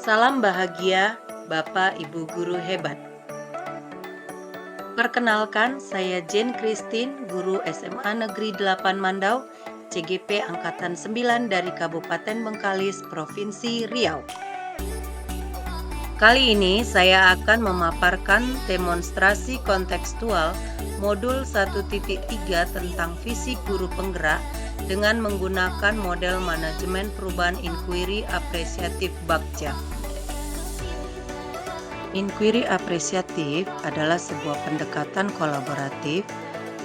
Salam bahagia, Bapak Ibu Guru hebat. Perkenalkan, saya Jane Christine, Guru SMA Negeri 8 Mandau, CGP Angkatan 9 dari Kabupaten Bengkalis, Provinsi Riau. Kali ini saya akan memaparkan demonstrasi kontekstual modul 1.3 tentang visi guru penggerak dengan menggunakan model manajemen perubahan inquiry apresiatif Bagja. Inquiry apresiatif adalah sebuah pendekatan kolaboratif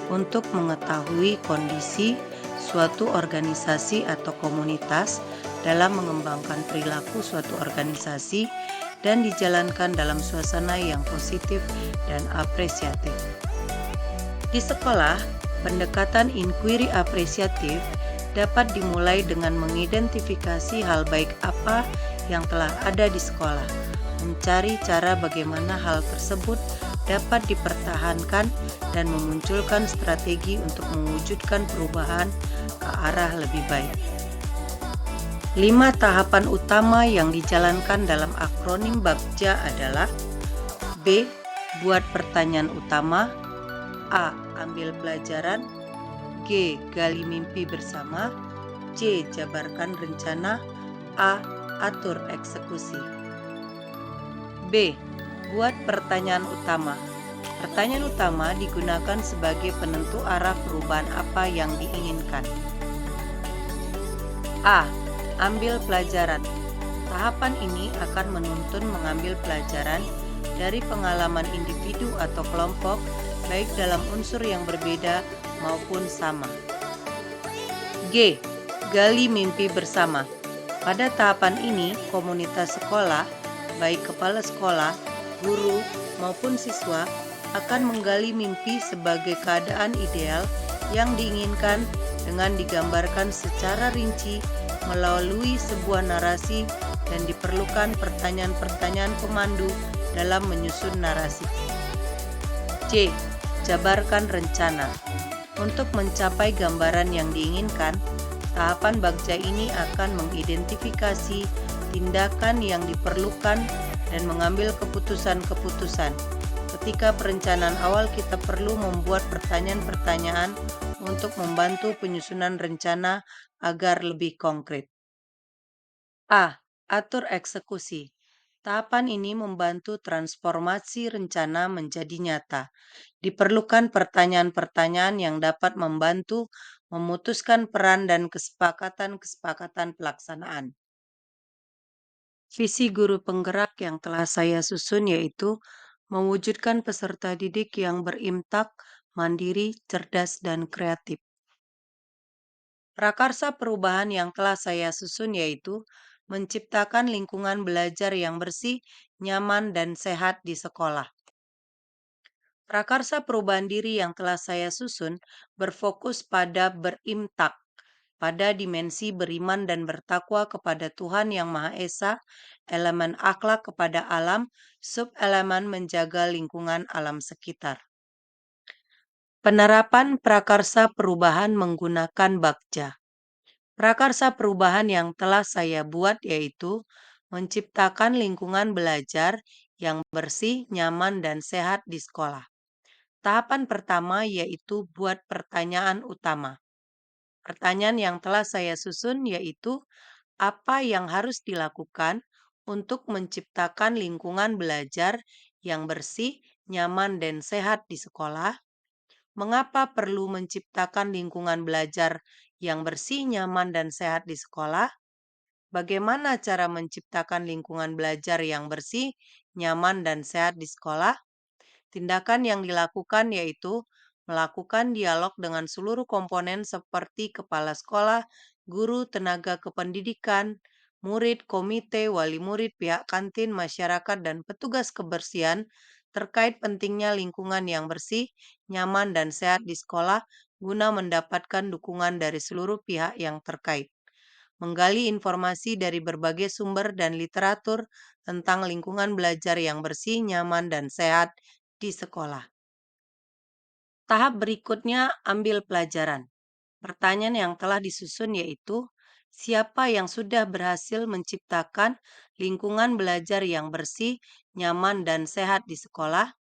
untuk mengetahui kondisi suatu organisasi atau komunitas dalam mengembangkan perilaku suatu organisasi dan dijalankan dalam suasana yang positif dan apresiatif. Di sekolah, pendekatan inquiry apresiatif dapat dimulai dengan mengidentifikasi hal baik apa yang telah ada di sekolah, mencari cara bagaimana hal tersebut dapat dipertahankan dan memunculkan strategi untuk mewujudkan perubahan ke arah lebih baik. 5 tahapan utama yang dijalankan dalam akronim Bagja adalah B. Buat pertanyaan utama. A. Ambil pelajaran. G. Gali mimpi bersama. C. Jabarkan rencana. A. Atur eksekusi. B. Buat pertanyaan utama. Pertanyaan utama digunakan sebagai penentu arah perubahan apa yang diinginkan. A. Ambil pelajaran. Tahapan ini akan menuntun mengambil pelajaran dari pengalaman individu atau kelompok, baik dalam unsur yang berbeda maupun sama. G. Gali mimpi bersama. Pada tahapan ini, komunitas sekolah, baik kepala sekolah, guru, maupun siswa, akan menggali mimpi sebagai keadaan ideal yang diinginkan dengan digambarkan secara rinci melalui sebuah narasi dan diperlukan pertanyaan-pertanyaan pemandu dalam menyusun narasi. C. Jabarkan rencana. Untuk mencapai gambaran yang diinginkan, tahapan Bagja ini akan mengidentifikasi tindakan yang diperlukan dan mengambil keputusan-keputusan. Ketika perencanaan awal kita perlu membuat pertanyaan-pertanyaan untuk membantu penyusunan rencana agar lebih konkret. A. Atur eksekusi. Tahapan ini membantu transformasi rencana menjadi nyata. Diperlukan pertanyaan-pertanyaan yang dapat membantu memutuskan peran dan kesepakatan-kesepakatan pelaksanaan. Visi guru penggerak yang telah saya susun yaitu mewujudkan peserta didik yang berimtak, mandiri, cerdas, dan kreatif. Prakarsa perubahan yang telah saya susun yaitu menciptakan lingkungan belajar yang bersih, nyaman, dan sehat di sekolah. Prakarsa perubahan diri yang telah saya susun berfokus pada berimtak, pada dimensi beriman dan bertakwa kepada Tuhan Yang Maha Esa, elemen akhlak kepada alam, sub-elemen menjaga lingkungan alam sekitar. Penerapan prakarsa perubahan menggunakan Bagja. Prakarsa perubahan yang telah saya buat yaitu menciptakan lingkungan belajar yang bersih, nyaman, dan sehat di sekolah. Tahapan pertama yaitu buat pertanyaan utama. Pertanyaan yang telah saya susun yaitu apa yang harus dilakukan untuk menciptakan lingkungan belajar yang bersih, nyaman, dan sehat di sekolah. Mengapa perlu menciptakan lingkungan belajar yang bersih, nyaman, dan sehat di sekolah? Bagaimana cara menciptakan lingkungan belajar yang bersih, nyaman, dan sehat di sekolah? Tindakan yang dilakukan yaitu melakukan dialog dengan seluruh komponen seperti kepala sekolah, guru, tenaga kependidikan, murid, komite, wali murid, pihak kantin, masyarakat, dan petugas kebersihan terkait pentingnya lingkungan yang bersih, nyaman, dan sehat di sekolah guna mendapatkan dukungan dari seluruh pihak yang terkait. Menggali informasi dari berbagai sumber dan literatur tentang lingkungan belajar yang bersih, nyaman, dan sehat di sekolah. Tahap berikutnya, ambil pelajaran. Pertanyaan yang telah disusun yaitu, Siapa yang sudah berhasil menciptakan lingkungan belajar yang bersih, nyaman, dan sehat di sekolah?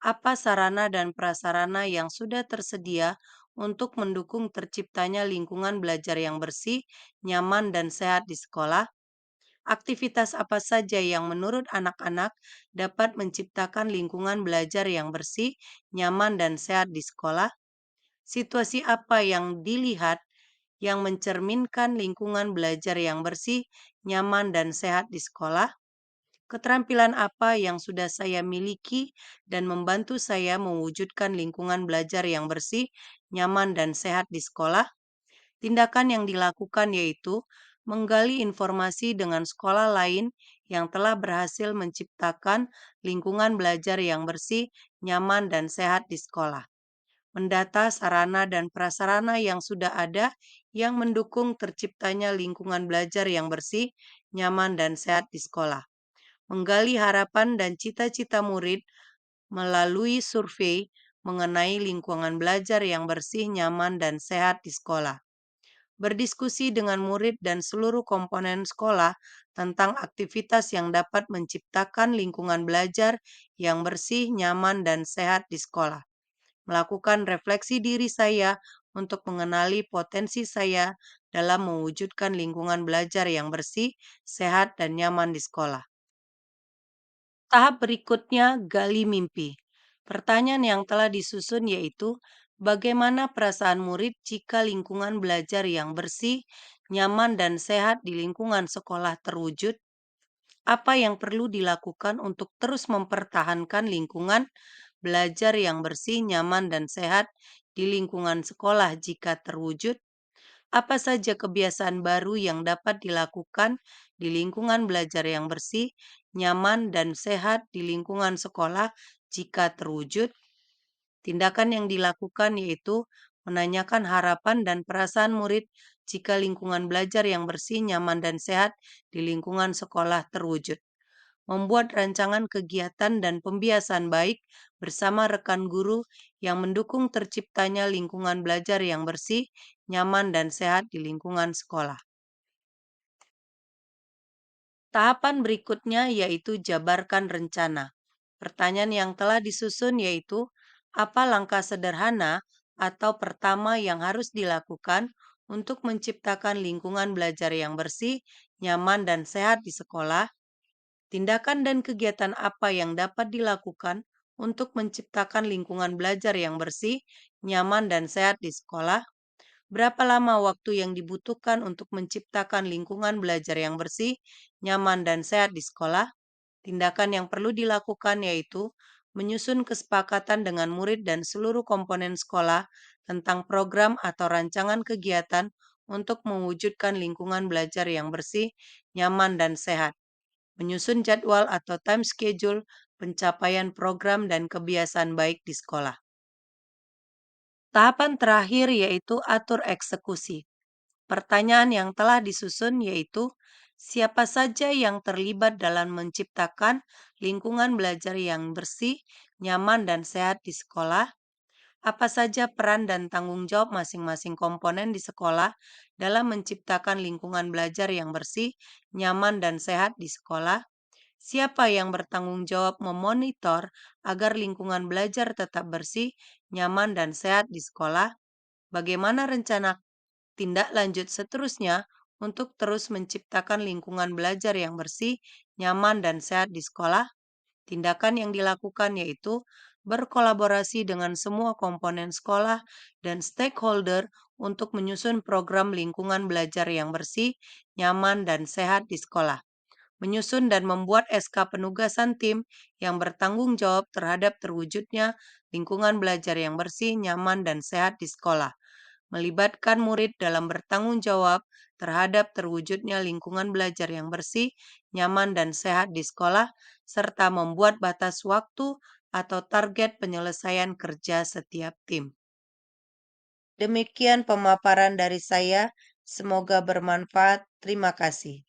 Apa sarana dan prasarana yang sudah tersedia untuk mendukung terciptanya lingkungan belajar yang bersih, nyaman, dan sehat di sekolah? Aktivitas apa saja yang menurut anak-anak dapat menciptakan lingkungan belajar yang bersih, nyaman, dan sehat di sekolah? Situasi apa yang dilihat yang mencerminkan lingkungan belajar yang bersih, nyaman, dan sehat di sekolah? Keterampilan apa yang sudah saya miliki dan membantu saya mewujudkan lingkungan belajar yang bersih, nyaman, dan sehat di sekolah? Tindakan yang dilakukan yaitu menggali informasi dengan sekolah lain yang telah berhasil menciptakan lingkungan belajar yang bersih, nyaman, dan sehat di sekolah. Mendata sarana dan prasarana yang sudah ada yang mendukung terciptanya lingkungan belajar yang bersih, nyaman, dan sehat di sekolah. Menggali harapan dan cita-cita murid melalui survei mengenai lingkungan belajar yang bersih, nyaman, dan sehat di sekolah. Berdiskusi dengan murid dan seluruh komponen sekolah tentang aktivitas yang dapat menciptakan lingkungan belajar yang bersih, nyaman, dan sehat di sekolah. Melakukan refleksi diri saya untuk mengenali potensi saya dalam mewujudkan lingkungan belajar yang bersih, sehat, dan nyaman di sekolah. Tahap berikutnya, gali mimpi. Pertanyaan yang telah disusun yaitu, bagaimana perasaan murid jika lingkungan belajar yang bersih, nyaman, dan sehat di lingkungan sekolah terwujud? Apa yang perlu dilakukan untuk terus mempertahankan lingkungan belajar yang bersih, nyaman, dan sehat di lingkungan sekolah jika terwujud? Apa saja kebiasaan baru yang dapat dilakukan di lingkungan belajar yang bersih, nyaman, dan sehat di lingkungan sekolah jika terwujud? Tindakan yang dilakukan yaitu menanyakan harapan dan perasaan murid jika lingkungan belajar yang bersih, nyaman, dan sehat di lingkungan sekolah terwujud. Membuat rancangan kegiatan dan pembiasaan baik bersama rekan guru yang mendukung terciptanya lingkungan belajar yang bersih, nyaman, dan sehat di lingkungan sekolah. Tahapan berikutnya yaitu jabarkan rencana. Pertanyaan yang telah disusun yaitu, apa langkah sederhana atau pertama yang harus dilakukan untuk menciptakan lingkungan belajar yang bersih, nyaman, dan sehat di sekolah? Tindakan dan kegiatan apa yang dapat dilakukan untuk menciptakan lingkungan belajar yang bersih, nyaman, dan sehat di sekolah? Berapa lama waktu yang dibutuhkan untuk menciptakan lingkungan belajar yang bersih, nyaman, dan sehat di sekolah? Tindakan yang perlu dilakukan yaitu menyusun kesepakatan dengan murid dan seluruh komponen sekolah tentang program atau rancangan kegiatan untuk mewujudkan lingkungan belajar yang bersih, nyaman, dan sehat. Menyusun jadwal atau time schedule pencapaian program dan kebiasaan baik di sekolah. Tahapan terakhir yaitu atur eksekusi. Pertanyaan yang telah disusun yaitu, siapa saja yang terlibat dalam menciptakan lingkungan belajar yang bersih, nyaman, dan sehat di sekolah? Apa saja peran dan tanggung jawab masing-masing komponen di sekolah dalam menciptakan lingkungan belajar yang bersih, nyaman, dan sehat di sekolah? Siapa yang bertanggung jawab memonitor agar lingkungan belajar tetap bersih, nyaman, dan sehat di sekolah? Bagaimana rencana tindak lanjut seterusnya untuk terus menciptakan lingkungan belajar yang bersih, nyaman, dan sehat di sekolah? Tindakan yang dilakukan yaitu berkolaborasi dengan semua komponen sekolah dan stakeholder untuk menyusun program lingkungan belajar yang bersih, nyaman, dan sehat di sekolah. Menyusun dan membuat SK penugasan tim yang bertanggung jawab terhadap terwujudnya lingkungan belajar yang bersih, nyaman, dan sehat di sekolah. Melibatkan murid dalam bertanggung jawab terhadap terwujudnya lingkungan belajar yang bersih, nyaman, dan sehat di sekolah, serta membuat batas waktu atau target penyelesaian kerja setiap tim. Demikian pemaparan dari saya. Semoga bermanfaat. Terima kasih.